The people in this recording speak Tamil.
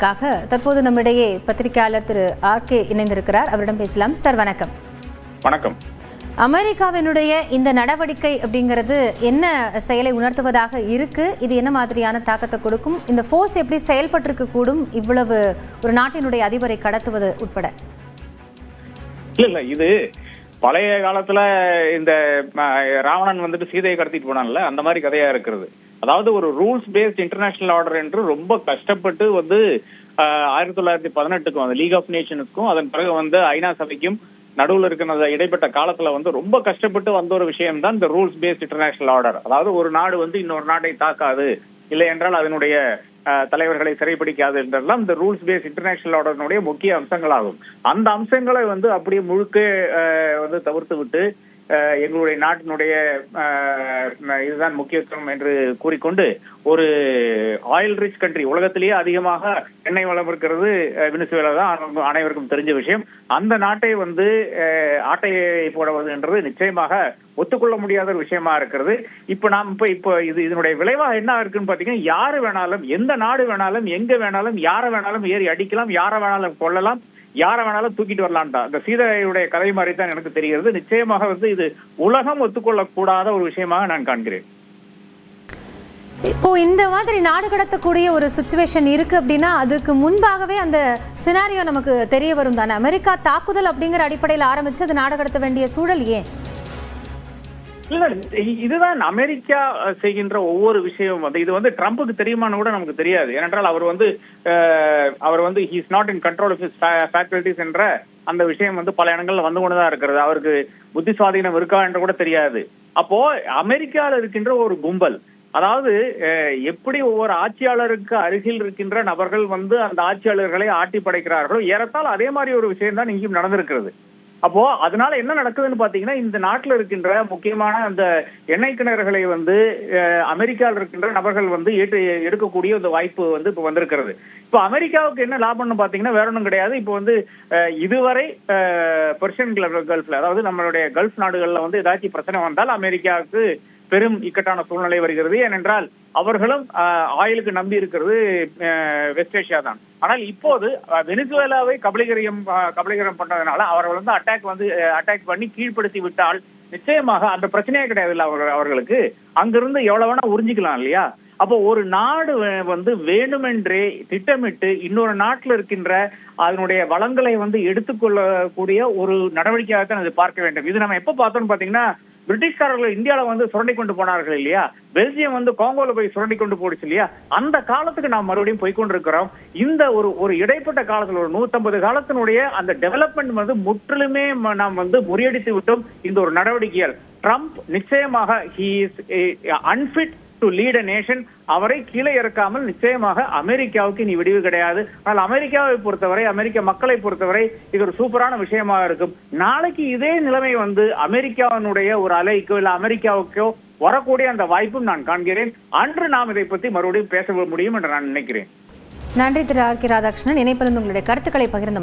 தற்போது நம்மிடையே பத்திரிகையாளர் திரு ஆர்.கே. இணைந்திருக்கிறார். அவரிடம் பேசலாம். சார் வணக்கம். வணக்கம். அமெரிக்காவினுடைய இந்த நடவடிக்கை அப்படிங்கிறது என்ன செயலை உணர்த்துவதாக இருக்கு? இது என்ன மாதிரியான தாக்கத்தை கொடுக்கும்? இந்த போர்ஸ் எப்படி செயல்பட்டிருக்க கூடும் இவ்வளவு ஒரு நாட்டினுடைய அதிபரை கடத்துவது உட்பட? இல்ல இது பழைய காலத்துல இந்த ராவணன் வந்துட்டு சீதையை கடத்திட்டு போனான்ல, அந்த மாதிரி கதையா இருக்கிறது. அதாவது ஒரு ரூல்ஸ் பேஸ்ட் இன்டர்நேஷனல் ஆர்டர் என்று ரொம்ப கஷ்டப்பட்டு 1918க்கும் அந்த லீக் ஆஃப் நேஷன்ஸ்க்கும் அதன் பிறகு ஐநா சபைக்கும் நடுவில் இருக்கிற இடைப்பட்ட காலத்துல ரொம்ப கஷ்டப்பட்டு வந்த ஒரு விஷயம் தான் இந்த ரூல்ஸ் பேஸ்ட் இன்டர்நேஷனல் ஆர்டர். அதாவது ஒரு நாடு இன்னொரு நாட்டை தாக்காது, இல்லை என்றால் அதனுடைய தலைவர்களை சிறைப்பிடிக்காது என்றெல்லாம் இந்த ரூல்ஸ் பேஸ்ட் இன்டர்நேஷனல் ஆர்டரினுடைய முக்கிய அம்சங்களாகும். அந்த அம்சங்களை அப்படியே முழுக்க தவிர்த்து விட்டு எங்களுடைய நாட்டினுடைய இதுதான் முக்கியத்துவம் என்று கூறிக்கொண்டு ஒரு ஆயில் ரிச் கண்ட்ரி, உலகத்திலேயே அதிகமாக எண்ணெய் வளம் இருக்கிறது வெனிசுவேலா தான், அனைவருக்கும் தெரிஞ்ச விஷயம். அந்த நாட்டை ஆட்டையை போடுவது என்றது நிச்சயமாக ஒத்துக்கொள்ள முடியாத ஒரு விஷயமா இருக்கிறது. இப்ப இதனுடைய விளைவாக என்ன இருக்குன்னு பாத்தீங்கன்னா, யாரு வேணாலும், எந்த நாடு வேணாலும், எங்க வேணாலும், யாரை வேணாலும் ஏறி அடிக்கலாம், யாரை வேணாலும் கொள்ளலாம், யாரை வேணாலும் தூக்கிட்டு வரலான்டா. இந்த சீதையுடைய கதை மாதிரி தான் எனக்கு தெரிகிறது. நிச்சயமாக இது உலகம் ஒத்துக்கொள்ள கூடாத ஒரு விஷயமாக நான் காண்கிறேன். இப்போ இந்த மாதிரி நாடு கடத்தக்கூடிய ஒரு சிச்சுவேஷன் இருக்கு அப்படின்னா, அதுக்கு முன்பாகவே அந்த சினாரியோ நமக்கு தெரிய வரும் தானே? அமெரிக்கா தாக்குதல் அப்படிங்கிற அடிப்படையில் ஆரம்பிச்சு அது நாடு கடத்த வேண்டிய சூழல் ஏன்? இல்ல, இதுதான் அமெரிக்கா செய்கின்ற ஒவ்வொரு விஷயம். இது ட்ரம்புக்கு தெரியுமான்னு கூட நமக்கு தெரியாது. ஏனென்றால் அவர் he's not in control of his faculties என்ற அந்த விஷயம் பல இடங்கள்ல கொண்டுதான் இருக்கிறது. அவருக்கு புத்தி சுவாதீனம் இருக்கா என்று கூட தெரியாது. அப்போ அமெரிக்காவில் இருக்கின்ற ஒரு கும்பல், அதாவது எப்படி ஒவ்வொரு ஆட்சியாளருக்கு அருகில் இருக்கின்ற நபர்கள் அந்த ஆட்சியாளர்களை ஆட்டி படைக்கிறார்களோ, ஏறத்தால் அதே மாதிரி ஒரு விஷயம் தான் இங்கேயும் நடந்திருக்கிறது. அப்போ அதனால என்ன நடக்குதுன்னு பாத்தீங்கன்னா, இந்த நாட்டில் இருக்கின்ற முக்கியமான அந்த எண்ணெய் கிணறுகளை அமெரிக்காவில் இருக்கின்ற நபர்கள் எடுக்கக்கூடிய அந்த வாய்ப்பு இப்ப வந்திருக்கிறது. இப்ப அமெரிக்காவுக்கு என்ன லாபம்னு பாத்தீங்கன்னா வேற ஒன்றும் கிடையாது. இப்ப இதுவரை பெர்ஷியன் கல்ஃப்ல, அதாவது நம்மளுடைய கல்ஃப் நாடுகள்ல ஏதாச்சும் பிரச்சனை வந்தால் அமெரிக்காவுக்கு பெரும் இக்கட்டான சூழ்நிலை வருகிறது. ஏனென்றால் அவர்களும் ஆயிலுக்கு நம்பி இருக்கிறது வெஸ்ட் ஏஷியா தான். ஆனால் இப்போது வெனிசுவேலாவை கபலீகரம் பண்ணதுனால அவர்கள் அட்டாக் பண்ணி கீழ்ப்படுத்தி விட்டால் நிச்சயமாக அந்த பிரச்சனையே கிடையாது இல்ல அவர்களுக்கு. அங்கிருந்து எவ்வளவு வேணா உறிஞ்சிக்கலாம் இல்லையா? அப்போ ஒரு நாடு வேண்டுமென்றே திட்டமிட்டு இன்னொரு நாட்டில் இருக்கின்ற அதனுடைய வளங்களை எடுத்துக்கொள்ளக்கூடிய ஒரு நடவடிக்கையாகத்தான் அதை பார்க்க வேண்டும். இது நம்ம எப்ப பார்த்தோம்னு பாத்தீங்கன்னா, பிரிட்டிஷ்காரர்கள் இந்தியாவில சுரண்டி கொண்டு போனார்கள் இல்லையா? பெல்ஜியம் காங்கோல போய் சுரண்டி கொண்டு போடுச்சு இல்லையா? அந்த காலத்துக்கு நாம் மறுபடியும் போய்கொண்டிருக்கிறோம். இந்த ஒரு இடைப்பட்ட காலத்துல ஒரு 150 காலத்தினுடைய அந்த டெவலப்மெண்ட் முற்றிலுமே நாம் முறியடித்து விட்டோம் இந்த ஒரு நடவடிக்கையால். ட்ரம்ப் நிச்சயமாக he is unfit to lead a nation. அவரை கீழே இறக்காமல் நிச்சயமாக அமெரிக்காவுக்கு இனி விடிவு கிடையாது. ஆனால் அமெரிக்காவை பொறுத்தவரை, அமெரிக்க மக்களை பொறுத்தவரை இது ஒரு சூப்பரான விஷயமாக இருக்கும். நாளைக்கு இதே நிலைமை அமெரிக்காவினுடைய ஒரு அலைக்கோ இல்ல அமெரிக்காவுக்கோ வரக்கூடிய அந்த வாய்ப்பும் நான் காண்கிறேன். அன்று நாம் இதை பற்றி மறுபடியும் பேச முடியும் என்று நான் நினைக்கிறேன். நன்றி திரு ஆர்.கே. ராதாகிருஷ்ணன். இணைப்பிலிருந்து உங்களுடைய கருத்துக்களை பகிர்ந்த